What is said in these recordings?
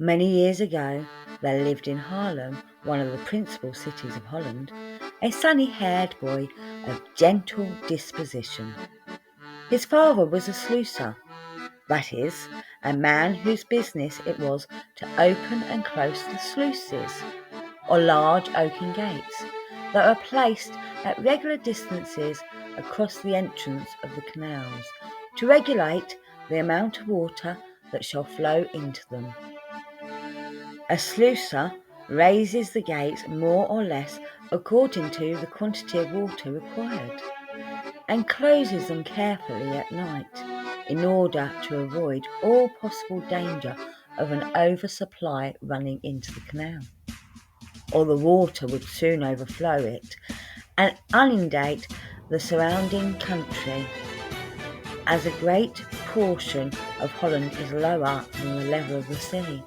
Many years ago, there lived in Haarlem, one of the principal cities of Holland, a sunny-haired boy of gentle disposition. His father was a sluicer, that is, a man whose business it was to open and close the sluices, or large oaken gates, that were placed at regular distances across the entrance of the canals, to regulate the amount of water that shall flow into them. A sluicer raises the gates more or less according to the quantity of water required, and closes them carefully at night in order to avoid all possible danger of an oversupply running into the canal, or the water would soon overflow it and inundate the surrounding country, as a great portion of Holland is lower than the level of the sea.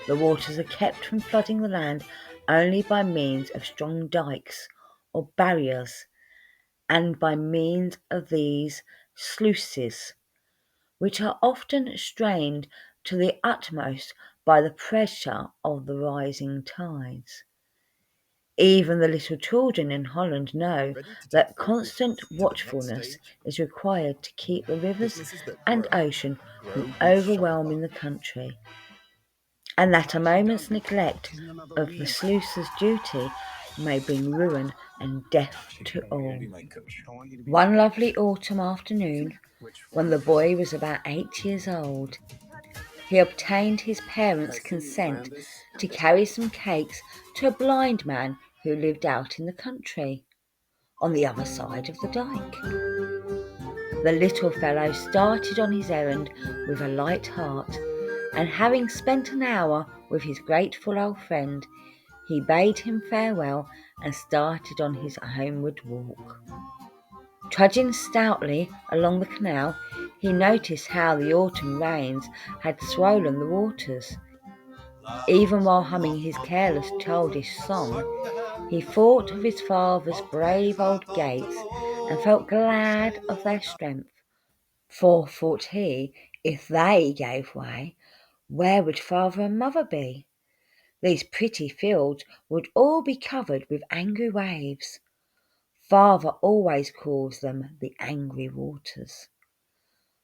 The waters are kept from flooding the land only by means of strong dikes or barriers, and by means of these sluices, which are often strained to the utmost by the pressure of the rising tides. Even the little children in Holland know that constant watchfulness is required to keep the rivers and ocean from overwhelming the country, and that a moment's neglect of the sluicer's duty may bring ruin and death to all. One lovely autumn afternoon, when the boy was about 8 years old, he obtained his parents' consent to carry some cakes to a blind man who lived out in the country, on the other side of the dike. The little fellow started on his errand with a light heart, and having spent an hour with his grateful old friend, he bade him farewell and started on his homeward walk. Trudging stoutly along the canal, he noticed how the autumn rains had swollen the waters. Even while humming his careless childish song, he thought of his father's brave old gates and felt glad of their strength. For, thought he, if they gave way, where would father and mother be? These pretty fields would all be covered with angry waves. Father always calls them the angry waters.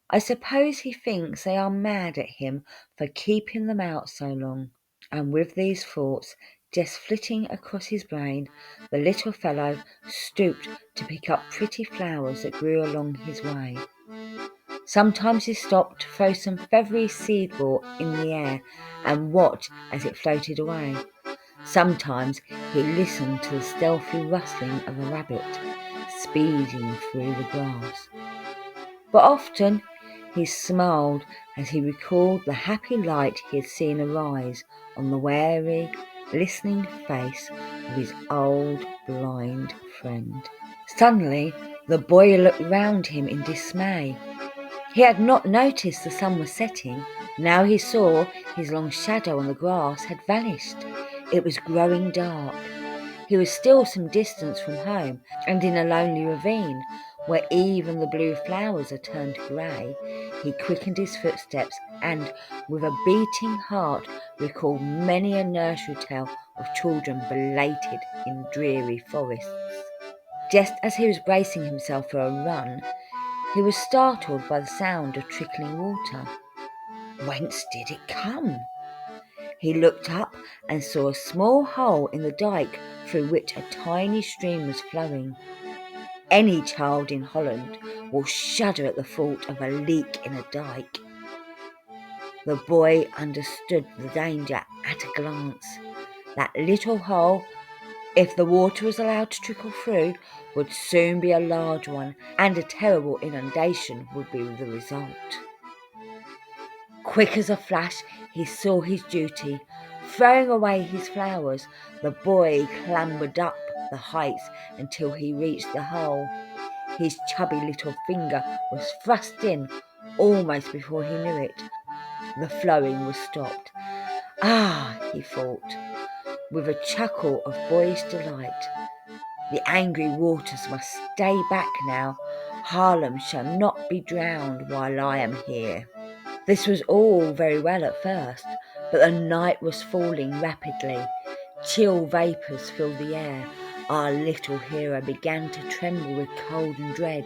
I suppose he thinks they are mad at him for keeping them out so long. And with these thoughts just flitting across his brain, the little fellow stooped to pick up pretty flowers that grew along his way. Sometimes he stopped to throw some feathery seed ball in the air and watch as it floated away. Sometimes he listened to the stealthy rustling of a rabbit speeding through the grass. But often he smiled as he recalled the happy light he had seen arise on the wary, listening face of his old blind friend. Suddenly, the boy looked round him in dismay. He had not noticed the sun was setting. Now he saw his long shadow on the grass had vanished. It was growing dark. He was still some distance from home, and in a lonely ravine, where even the blue flowers are turned grey. He quickened his footsteps and, with a beating heart, recalled many a nursery tale of children belated in dreary forests. Just as he was bracing himself for a run, he was startled by the sound of trickling water. Whence did it come? He looked up and saw a small hole in the dike through which a tiny stream was flowing. Any child in Holland will shudder at the thought of a leak in a dike. The boy understood the danger at a glance. That little hole, if the water was allowed to trickle through, would soon be a large one, and a terrible inundation would be the result. Quick as a flash, he saw his duty. Throwing away his flowers, the boy clambered up the heights until he reached the hole. His chubby little finger was thrust in almost before he knew it. The flowing was stopped. Ah, he thought, with a chuckle of boyish delight, the angry waters must stay back now. Haarlem shall not be drowned while I am here. This was all very well at first, But the night was falling rapidly. Chill vapours filled the air. Our little hero began to tremble with cold and dread.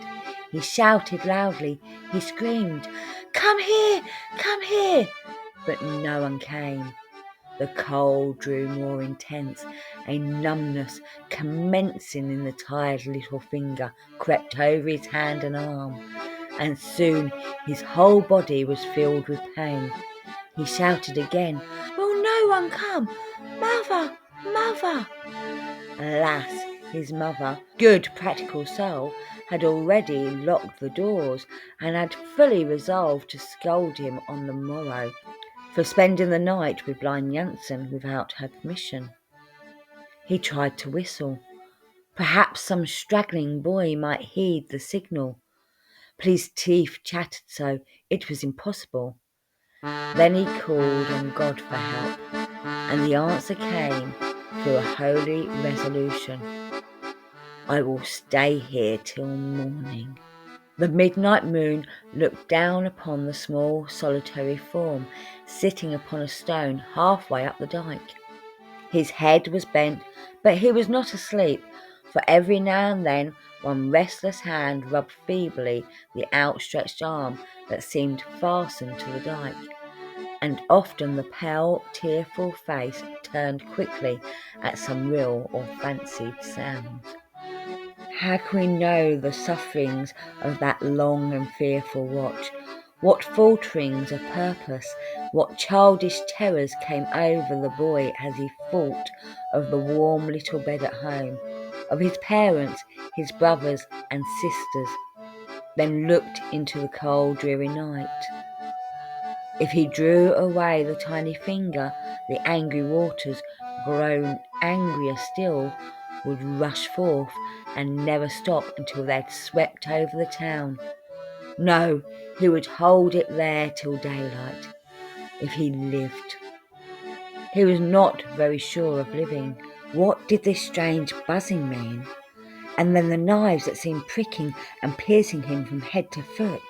He shouted loudly, he screamed, "Come here! Come here!" But no one came. The cold grew more intense. A numbness commencing in the tired little finger crept over his hand and arm, and soon his whole body was filled with pain. He shouted again, "Will no one come? Mother! Mother!" Alas, his mother, good practical soul, had already locked the doors and had fully resolved to scold him on the morrow for spending the night with blind Jansen without her permission. He tried to whistle. Perhaps some straggling boy might heed the signal, but his teeth chattered so it was impossible. Then he called on God for help, and the answer came through a holy resolution: "I will stay here till morning." The midnight moon looked down upon the small solitary form sitting upon a stone halfway up the dike. His head was bent, but he was not asleep, for every now and then one restless hand rubbed feebly the outstretched arm that seemed fastened to the dike, and often the pale, tearful face turned quickly at some real or fancied sound. How can we know the sufferings of that long and fearful watch? What falterings of purpose, what childish terrors came over the boy as he thought of the warm little bed at home, of his parents, his brothers and sisters, then looked into the cold, dreary night. If he drew away the tiny finger, the angry waters, grown angrier still, would rush forth and never stop until they had swept over the town. No, he would hold it there till daylight, if he lived. He was not very sure of living. What did this strange buzzing mean? And then the knives that seemed pricking and piercing him from head to foot.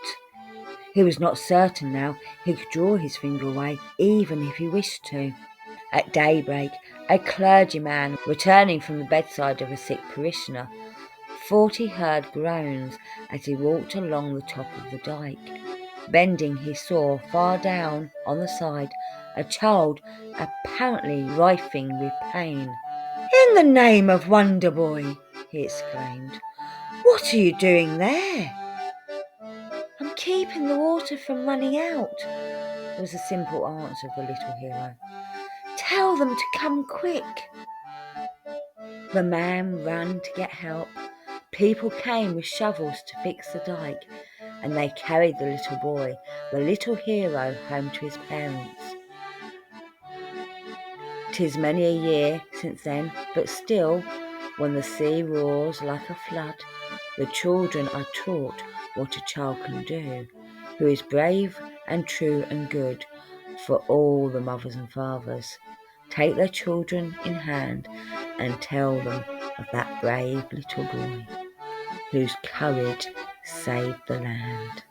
He was not certain now he could draw his finger away, even if he wished to. At daybreak, a clergyman, returning from the bedside of a sick parishioner, thought he heard groans as he walked along the top of the dike. Bending, he saw far down on the side a child apparently writhing with pain. "In the name of Wonder Boy," he exclaimed, "what are you doing there?" "I'm keeping the water from running out," was the simple answer of the little hero. "Tell them to come quick." The man ran to get help. People came with shovels to fix the dike, and they carried the little hero, home to his parents. 'Tis many a year since then, but still, when the sea roars like a flood, the children are taught what a child can do, who is brave and true and good. For all the mothers and fathers take their children in hand and tell them of that brave little boy whose courage saved the land.